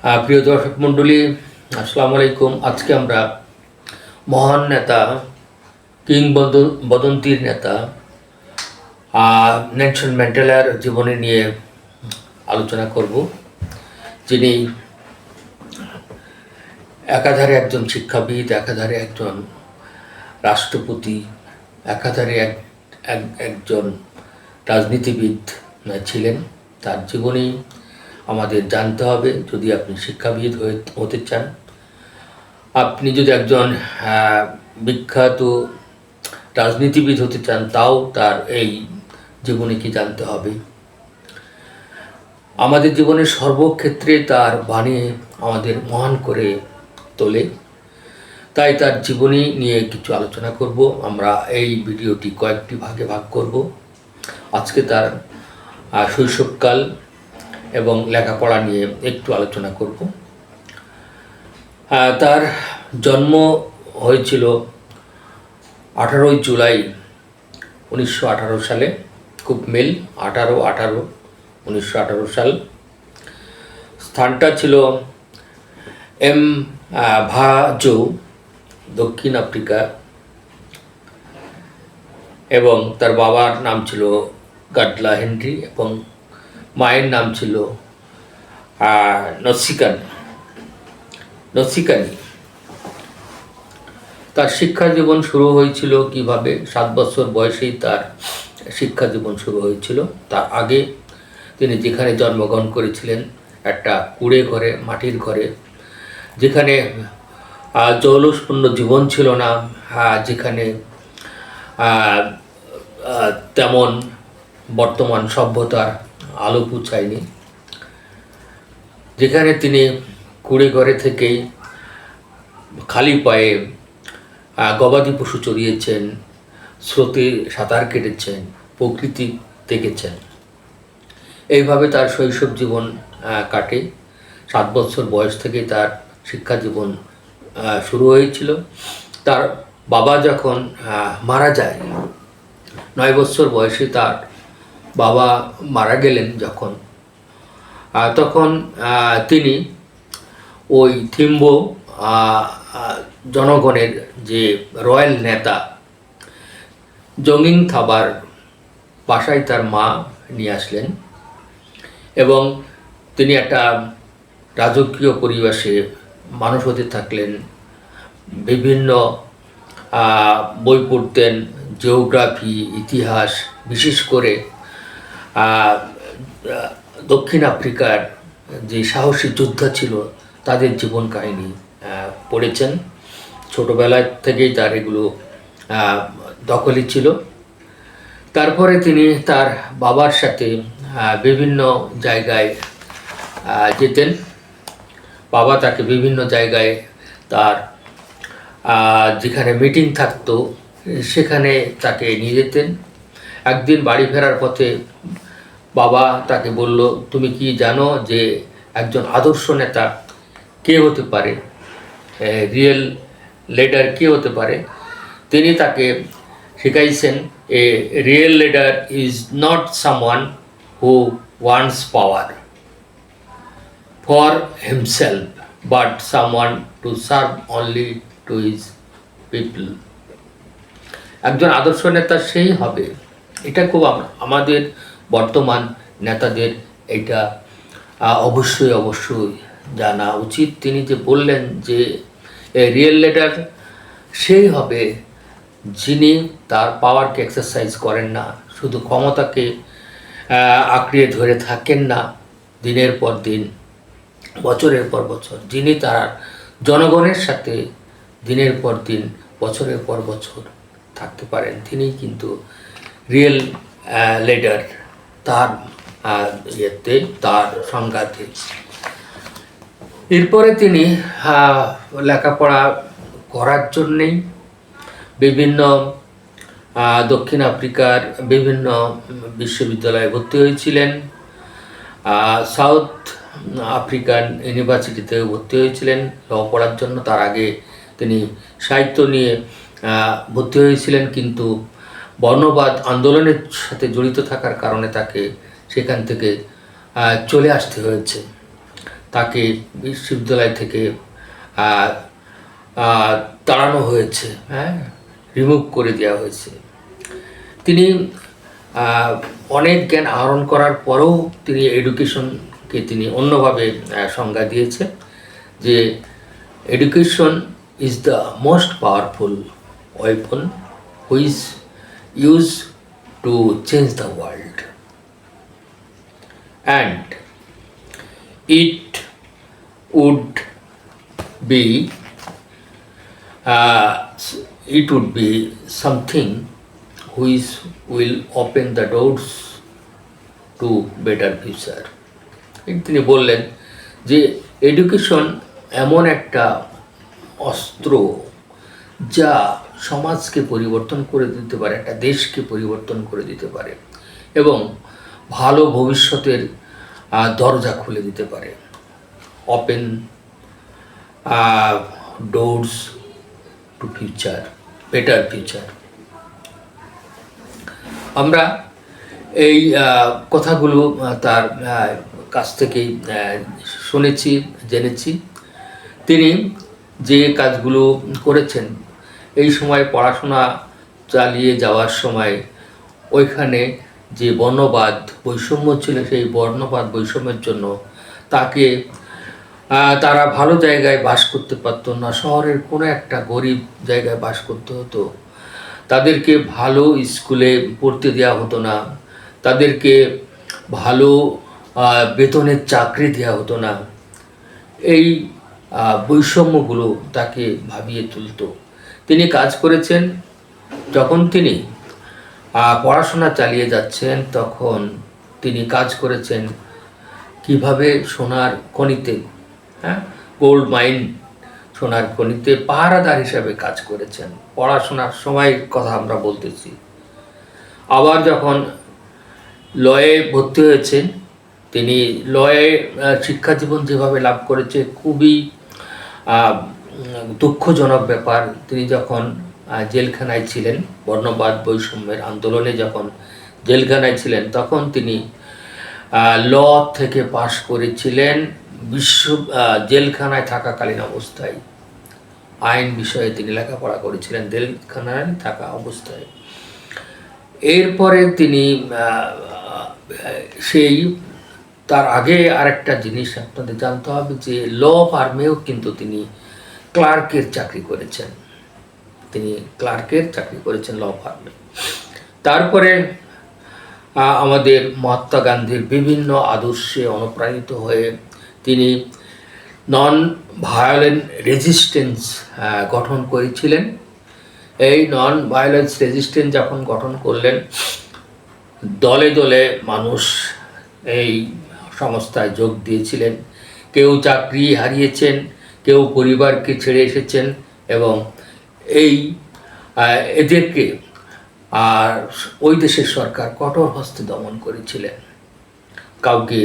প্রিয় দর্শক মণ্ডলী, আসসালামু আলাইকুম। আজকে আমরা মহান নেতা, কিংবদন্তির নেতা নেলসন ম্যান্ডেলার জীবনী নিয়ে আলোচনা করব, যিনি একাধারে একজন শিক্ষাবিদ, একাধারে একজন রাষ্ট্রপতি, একাধারে একজন রাজনীতিবিদ ছিলেন। তার জীবনী আমাদের জানতে হবে যদি আপনি শিক্ষাবিদ হতে চান। আপনি যদি একজন বিখ্যাত রাজনীতিবিদ হতে চান, তাও তার এই জীবনীকে জানতে হবে। আমাদের জীবনের সর্বক্ষেত্রে তার বাণী আমাদের মহান করে তোলে। তাই তার জীবনী নিয়ে কিছু আলোচনা করব। আমরা এই ভিডিওটি কয়েকটি ভাগে ভাগ করব। আজকে তার শৈশবকাল এবং লেখাপড়া নিয়ে একটু আলোচনা করব। তার জন্ম হয়েছিল 18 জুলাই 1918 সালে। খুব মিল, 1918 সাল। স্থানটা ছিল ভাজো, দক্ষিণ আফ্রিকা, এবং তার বাবার নাম ছিল গাডলা হেনরি এবং মায়ের নাম ছিল নসিকানি। তার শিক্ষা জীবন শুরু হয়েছিল কিভাবে? 7 বছর বয়সেই তার শিক্ষা জীবন শুরু হয়েছিল। তার আগে তিনি যেখানে জন্মগ্রহণ করেছিলেন, একটা কুড়ে ঘরে, মাটির ঘরে, যেখানে জৌলুসপূর্ণ জীবন ছিল না, যেখানে তেমন বর্তমান সভ্যতার আলো পৌঁছায়নি, যেখানে তিনি কুড়ে ঘরে থেকেই খালি পায়ে গবাদি পশু চড়িয়েছেন, স্রোতে সাঁতার কেটেছেন, প্রকৃতি দেখেছেন। এইভাবে তার শৈশব জীবন কাটে। 7 বছর বয়স থেকে তার শিক্ষা জীবন শুরু হয়েছিল। তার বাবা যখন মারা যায়, 9 বছর বয়সে তার বাবা মারা গেলেন যখন, তখন তিনি ওই থিম্বো জনগণের যে রয়্যাল নেতা জঙ্গিং থাবার বাসায় তার মা নিয়ে আসলেন এবং তিনি একটা রাজকীয় পরিবেশে মানুষ হতে থাকলেন। বিভিন্ন বই পড়তেন, জিওগ্রাফি, ইতিহাস, বিশেষ করে দক্ষিণ আফ্রিকার যে সাহসী যোদ্ধা ছিল তাদের জীবন কাহিনী পড়েছেন। ছোটোবেলা থেকেই তার এগুলো দখলই ছিল। তারপরে তিনি তার বাবার সাথে বিভিন্ন জায়গায় যেতেন। বাবা তাকে বিভিন্ন জায়গায় তার যেখানে মিটিং থাকতো সেখানে তাকে নিয়ে যেতেন। একদিন বাড়ি ফেরার পথে বাবা তাকে বলল, তুমি কি জানো যে একজন আদর্শ নেতা কে হতে পারে, রিয়েল লিডার কে হতে পারে? তিনি তাকে শিখাইছেন, a real leader is not someone who wants power for himself but someone to serve only to his people. একজন আদর্শ নেতা সেই হবে, এটা খুব আমাদের বর্তমান নেতাদের এটা অবশ্যই জানা উচিত। তিনি যে বললেন যে রিয়েল লিডার সেই হবে যিনি তার পাওয়ারকে এক্সারসাইজ করেন না, শুধু ক্ষমতাকে আঁকড়িয়ে ধরে থাকেন না দিনের পর দিন, বছরের পর বছর, যিনি তার জনগণের সাথে দিনের পর দিন, বছরের পর বছর থাকতে পারেন, তিনি কিন্তু রিয়েল লিডার। তার তার সংঘাতে এরপরে তিনি লেখাপড়া করার জন্যেই বিভিন্ন দক্ষিণ আফ্রিকার বিভিন্ন বিশ্ববিদ্যালয়ে ভর্তি হয়েছিলেন। সাউথ আফ্রিকান ইউনিভার্সিটিতে ভর্তি হয়েছিলেন ল পড়ার জন্য। তার আগে তিনি সাহিত্য নিয়ে ভর্তি হয়েছিলেন, কিন্তু বর্ণবাদ আন্দোলনের সাথে জড়িত থাকার কারণে তাকে সেখান থেকে চলে আসতে হয়েছে। তাকে বিশ্ববিদ্যালয় থেকে তাড়ানো হয়েছে, হ্যাঁ, রিমুভ করে দেওয়া হয়েছে। তিনি অনেক জ্ঞান আহরণ করার পরেও তিনি এডুকেশনকে তিনি অন্যভাবে সংজ্ঞা দিয়েছে যে education is the most powerful weapon which use to change the world and it would be something which will open the doors to better future. তিনি বললেন যে এডুকেশন এমন একটা অস্ত্র যা সমাজকে পরিবর্তন করে দিতে পারে, একটা দেশকে পরিবর্তন করে দিতে পারে এবং ভালো ভবিষ্যতের দরজা খুলে দিতে পারে। Open doors two future, better future. আমরা এই কথাগুলো তার কাছ থেকেই শুনেছি, জেনেছি। তিনি যে কাজগুলো করেছেন এই সময় পড়াশোনা চালিয়ে যাওয়ার সময় ওইখানে যে বর্ণবাদ বৈষম্য ছিল, সেই বর্ণবাদ বৈষম্যের জন্য তারা ভালো জায়গায় বাস করতে পারতো না, শহরের কোনো একটা গরিব জায়গায় বাস করতে হতো, তাদেরকে ভালো স্কুলে পড়তে দেওয়া হতো না, তাদেরকে ভালো বেতনের চাকরি দেওয়া হতো না। এই বৈষম্যগুলো তাকে ভাবিয়ে তুলত। তিনি কাজ করেছেন। যখন তিনি পড়াশোনা চালিয়ে যাচ্ছেন তখন তিনি কাজ করেছেন কিভাবে সোনার খনিতে, হ্যাঁ, গোল্ড মাইন, সোনার খনিতে পাহারাদার হিসাবে কাজ করেছেন। পড়াশোনার সময় কথা আমরা বলতেছি। আবার যখন লয়ে ভর্তি হয়েছেন, তিনি লয়ে শিক্ষা জীবন যেভাবে লাভ করেছে খুবই দুঃখজনক ব্যাপার। তিনি যখন জেলখানায় ছিলেন, বর্ণবাদ বৈষম্যের আন্দোলনে যখন জেলখানায় ছিলেন, তখন তিনি ল থেকে পাশ করেছিলেন জেলখানায় থাকাকালীন অবস্থায়। আইন বিষয়ে তিনি লেখাপড়া করেছিলেন জেলখানায় থাকা অবস্থায়। এরপরে তিনি তার আগে আরেকটা জিনিস আপনাদের জানতে হবে যে ল ফার্মেও কিন্তু তিনি ক্লার্কের চাকরি করেছেন। ল ফার্মে। তারপরে আমাদের মহাত্মা গান্ধীর বিভিন্ন আদর্শে অনুপ্রাণিত হয়ে তিনি নন ভায়োলেন্ট রেজিস্ট্যান্স গঠন করেছিলেন। এই নন ভায়োলেন্স রেজিস্ট্যান্স যখন গঠন করলেন, দলে দলে মানুষ এই সংস্থায় যোগ দিয়েছিলেন। কেউ চাকরি হারিয়েছেন, কেউ পরিবারকে ছেড়ে এসেছেন এবং এদেরকে ওই দেশের সরকার কঠোর হস্তে দমন করেছিলেন। কাউকে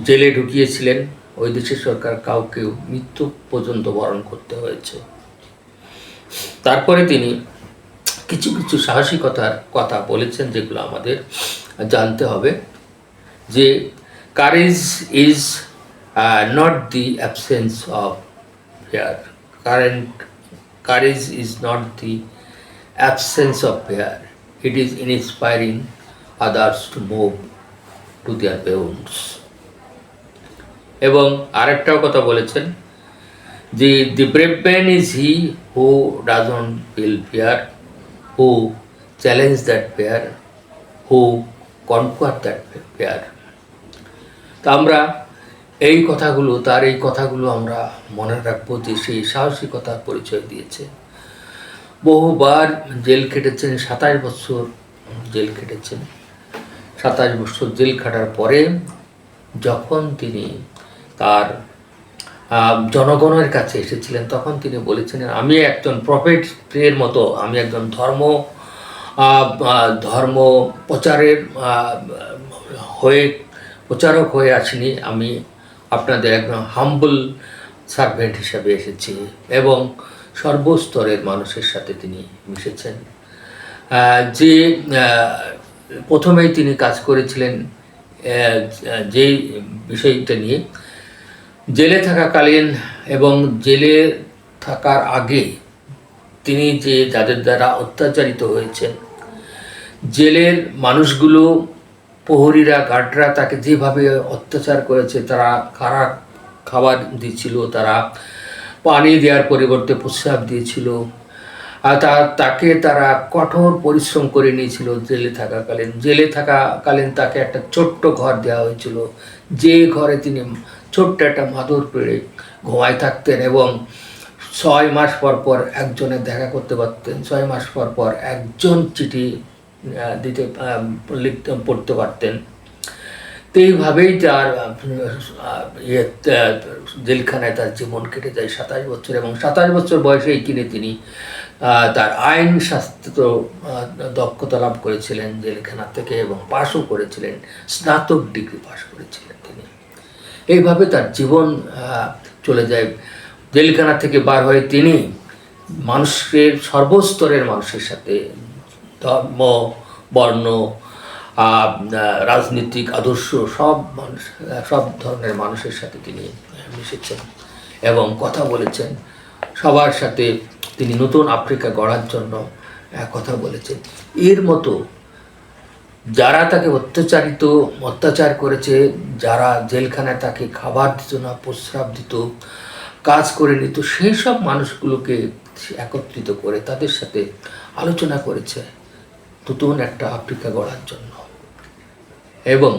জেলে ঢুকিয়েছিলেন ওই দেশের সরকার, কাউকে মৃত্যু পর্যন্ত বরণ করতে হয়েছে। তারপরে তিনি কিছু কিছু সাহসিকতার কথা বলেছেন যেগুলো আমাদের জানতে হবে। যে courage is not the absence of fear, courage is not the absence of fear, it is inspiring others to move to their bounds. এবং আরেকটাও কথা বলেছেন যে the brave man is he who doesn't feel fear, who challenge that fear, who conquer that fear. তা আমরা তার এই কথাগুলো আমরা মনে রাখবো যে সেই সাহসিকতার পরিচয় দিয়েছে। বহুবার জেল খেটেছেন, 27 বছর জেল খেটেছেন। 27 বছর জেল খাটার পরে যখন তিনি তার জনগণের কাছে এসেছিলেন, তখন তিনি বলেছিলেন, আমি একজন প্রফেটের মতো, আমি একজন ধর্ম প্রচারক হয়ে আসিনি, আমি আপনাদের একদম হাম্বল সার্ভেন্ট হিসাবে এসেছি। এবং সর্বস্তরের মানুষের সাথে তিনি মিশেছেন। প্রথমেই তিনি কাজ করেছিলেন যেই বিষয়টা নিয়ে জেলে থাকাকালীন এবং জেলে থাকার আগে তিনি যে যাদের দ্বারা অত্যাচারিত হয়েছেন, জেলের মানুষগুলো, প্রহরীরা, গার্ডরা তাকে যেভাবে অত্যাচার করেছে, তারা খাবার দিচ্ছিল, তারা পানি দেওয়ার পরিবর্তে প্রস্রাব দিয়েছিল, আর তাকে তারা কঠোর পরিশ্রম করে নিয়েছিল জেলে থাকাকালীন তাকে একটা ছোট্ট ঘর দেওয়া হয়েছিল, যে ঘরে তিনি ছোট্ট একটা মাদুর পেড়ে ঘুমায় থাকতেন এবং 6 মাস পর পর একজনের দেখা করতে পারতেন, 6 মাস পর পর একজন চিঠি পড়তে পারতেন। তো এইভাবেই তার জেলখানায় তার জীবন কেটে যায় 27 বছর, এবং 27 বছর বয়সেই তিনি তার আইন শাস্ত্র দক্ষতা লাভ করেছিলেন জেলখানা থেকে, এবং পাশও করেছিলেন, স্নাতক ডিগ্রি পাশ করেছিলেন তিনি। এইভাবে তার জীবন চলে যায়। জেলখানা থেকে বার হয়ে তিনি মানুষের, সর্বস্তরের মানুষের সাথে, ধর্ম, বর্ণ, রাজনৈতিক আদর্শ, সব ধরনের মানুষের সাথে তিনি মিশেছেন এবং কথা বলেছেন। সবার সাথে তিনি নতুন আফ্রিকা গড়ার জন্য কথা বলেছেন। এর মতো যারা তাকে অত্যাচার করেছে, যারা জেলখানায় তাকে খাবার দিত না, প্রস্রাব দিত, কাজ করে নিত, সেই সব মানুষগুলোকে একত্রিত করে তাদের সাথে আলোচনা করেছে নতুন একটা আফ্রিকা গড়ার জন্য। এবং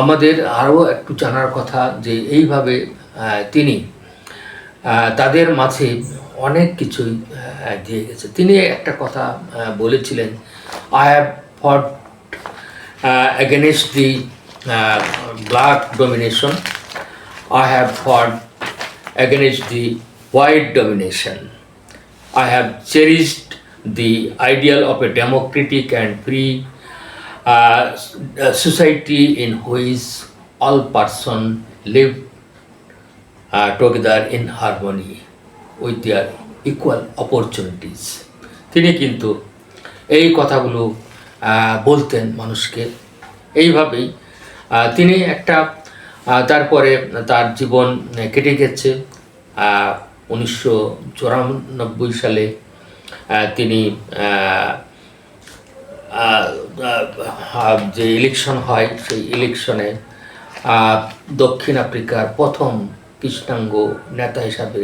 আমাদের আরও একটু জানার কথা যে এইভাবে তিনি তাদের মাঝে অনেক কিছুই দিয়ে গেছে। তিনি একটা কথা বলেছিলেন, আই হ্যাভ ফট against the black domination, I have fought against the white domination, I have cherished the ideal of a democratic and free society in which all persons live together in harmony with their equal opportunities. তিনি কিন্তু এই কথাগুলো বলতেন মানুষকে। এইভাবেই তিনি তারপরে তার জীবন কেটে গেছে। 1994 সালে তিনি যে ইলেকশন হয়, সেই ইলেকশনে দক্ষিণ আফ্রিকার প্রথম কৃষ্ণাঙ্গ নেতা হিসাবে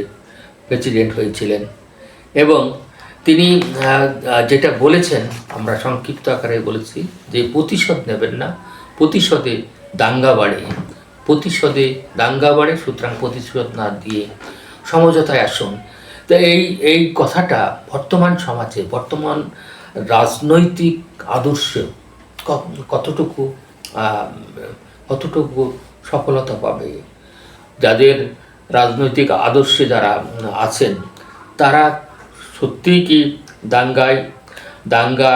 প্রেসিডেন্ট হয়েছিলেন। এবং তিনি যেটা বলেছেন, আমরা সংক্ষিপ্ত আকারে বলেছি যে প্রতিশোধ নেবেন না, প্রতিশোধে দাঙ্গা বাড়ে, সুতরাং প্রতিশোধ না দিয়ে সমঝোতায় আসুন। তো এই কথাটা বর্তমান সমাজে, বর্তমান রাজনৈতিক আদর্শে কতটুকু সফলতা পাবে? যাদের রাজনৈতিক আদর্শে যারা আছেন, তারা সত্যিই কি দাঙ্গা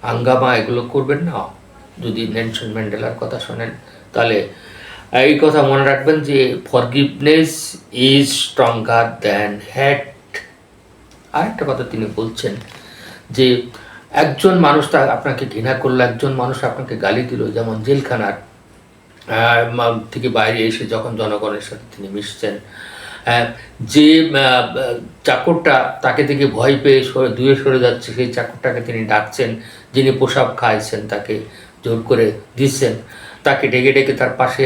হাঙ্গামা এগুলো করবেন না? যদি নেলসন ম্যান্ডেলার কথা শোনেন, তাহলে এই কথা মনে রাখবেন যে forgiveness is stronger than hate. আরেকটা কথা তিনি বলছেন যে একজন মানুষ আপনাকে ঘৃণা করলো, একজন মানুষ আপনাকে গালি দিল, যেমন জেলখানার থেকে বাইরে এসে যখন জনগণের সাথে তিনি মিশছেন, যে চাকরটা তাকে দেখে ভয় পেয়ে দূরে সরে যাচ্ছে, সেই চাকরটাকে তিনি ডাকছেন, যিনি প্রসাব খাইছেন তাকে জোর করে দিচ্ছেন, তাকে ডেকে ডেকে তার পাশে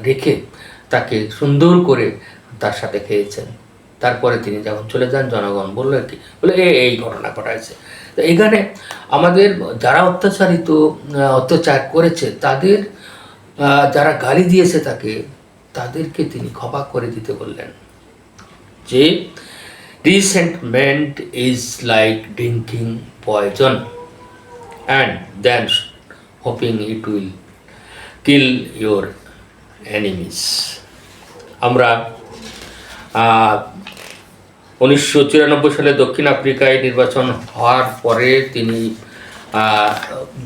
রেখে তাকে সুন্দর করে তার সাথে খেয়েছেন। তারপরে তিনি যখন চলে যান, জনগণ বললো কি, বলে এই ঘটনা ঘটাইছে। তো এখানে আমাদের যারা অত্যাচার করেছে, তাদের যারা গালি দিয়েছে তাদেরকে তিনি ক্ষমা করে দিতে বললেন যে resentment is like drinking poison and then hoping it will kill your enemies. আমরা 1994 সালে দক্ষিণ আফ্রিকায় নির্বাচন হওয়ার পরে তিনি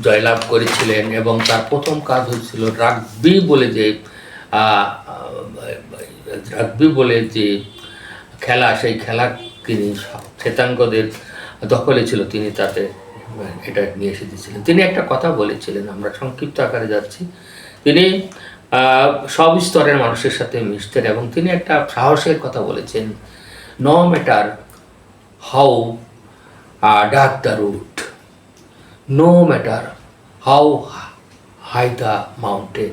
জয়লাভ করেছিলেন, এবং তার প্রথম কাজ হয়েছিল রাগবি বলে যে খেলা, সেই খেলা তিনি শ্বেতাঙ্গদের দখলে ছিল, তিনি তাতে এটা নিয়ে এসে দিয়েছিলেন। তিনি একটা কথা বলেছিলেন, আমরা সংক্ষিপ্ত আকারে যাচ্ছি। তিনি সব স্তরের মানুষের সাথে মিশতেন এবং তিনি একটা সাহসের কথা বলেছেন, no matter how dark the route, no matter how high the mountain,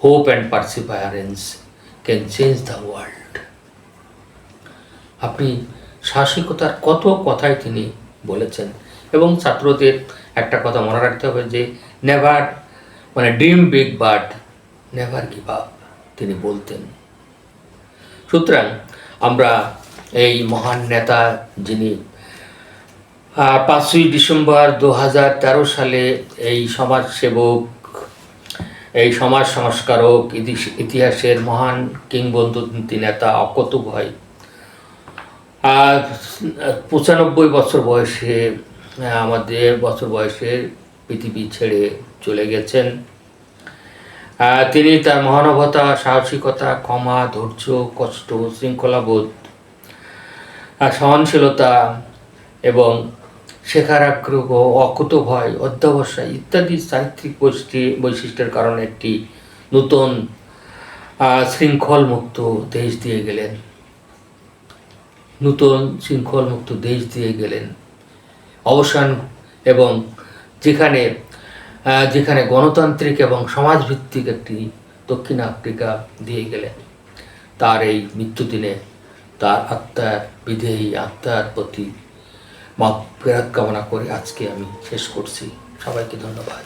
hope and perseverance can change the world. আপনি সাহসিকতার কত কথাই তিনি বলেছেন এবং ছাত্রদের একটা কথা মনে রাখতে হবে যে never dream big but never give up তিনি বলতেন। সুতরাং আমরা এই মহান নেতা যিনি 5ই ডিসেম্বর 2013 সালে এই সমাজসেবক, এই সমাজ সংস্কারক, ইতিহাসের মহান কিংবদন্তি নেতা অকুতোভয় 95 বছর বয়সে পৃথিবী ছেড়ে চলে গেছেন। তিনি তার মহানুভবতা, সাহসিকতা, ক্ষমা, ধৈর্য, কষ্ট, শৃঙ্খলাবোধ, সহনশীলতা এবং শেখার আগ্রহ, অকুতোভয়, অধ্যবসায় ইত্যাদি চারিত্রিক বৈশিষ্ট্যের কারণে একটি নতুন শৃঙ্খলমুক্ত দেশ দিয়ে গেলেন। অবসান এবং যেখানে গণতান্ত্রিক এবং সমাজভিত্তিক একটি দক্ষিণ আফ্রিকা দিয়ে গেলেন। তার এই মৃত্যুদিনে তার বিদেহী আত্মার প্রতি মাগফিরাত কামনা করে আজকে আমি শেষ করছি। সবাইকে ধন্যবাদ।